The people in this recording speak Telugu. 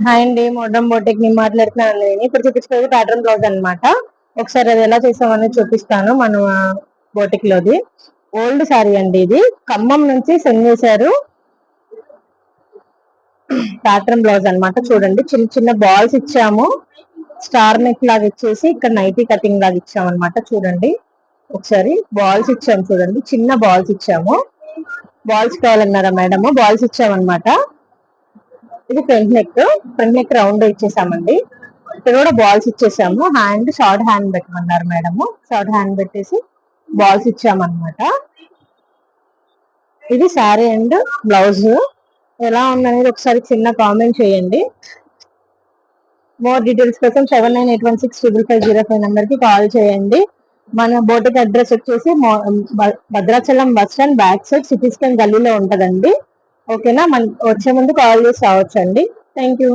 హాయ్ అండి, మోడ్రన్ బోటిక్ నేను మాట్లాడుతున్నాను. నేను ఇప్పుడు చూపించుకునేది ప్యాటర్న్ బ్లౌజ్ అన్నమాట. ఒకసారి అది ఎలా చేసామనేది చూపిస్తాను. మన బోటిక్ లోది ఓల్డ్ సారీ అండి. ఇది ఖమ్మం నుంచి సెండ్ చేశారు. ప్యాటర్న్ బ్లౌజ్ అన్నమాట. చూడండి, చిన్న చిన్న బాల్స్ ఇచ్చాము. స్టార్ నెక్ లాగా ఇచ్చేసి ఇక్కడ నైటీ కటింగ్ లాగా ఇచ్చాము అనమాట. చూడండి, ఒకసారి బాల్స్ ఇచ్చాము. చూడండి, చిన్న బాల్స్ ఇచ్చాము. బాల్స్ కావాలన్నారా మేడమ్? బాల్స్ ఇచ్చామన్నమాట. ఇది ఫ్రంట్ నెక్ రౌండ్ ఇచ్చేసామండి. ఇక్కడ కూడా బాల్స్ ఇచ్చేసాము. హ్యాండ్ షార్ట్ హ్యాండ్ పెట్టమన్నారు మేడమ్. షార్ట్ హ్యాండ్ పెట్టేసి బాల్స్ ఇచ్చామన్నమాట. ఇది శారీ అండ్ బ్లౌజ్ ఎలా ఉందనేది ఒకసారి చిన్న కామెంట్ చేయండి. మోర్ డీటెయిల్స్ కోసం 7981655505 నెంబర్ కి కాల్ చేయండి. మన బోటిక్ అడ్రస్ వచ్చేసి Bhadrachalam bus stand back side city scan గల్లీలో ఉంటదండి. ఓకేనా? మన వచ్చే ముందు కాల్ చేసి రావచ్చండి. Thank you.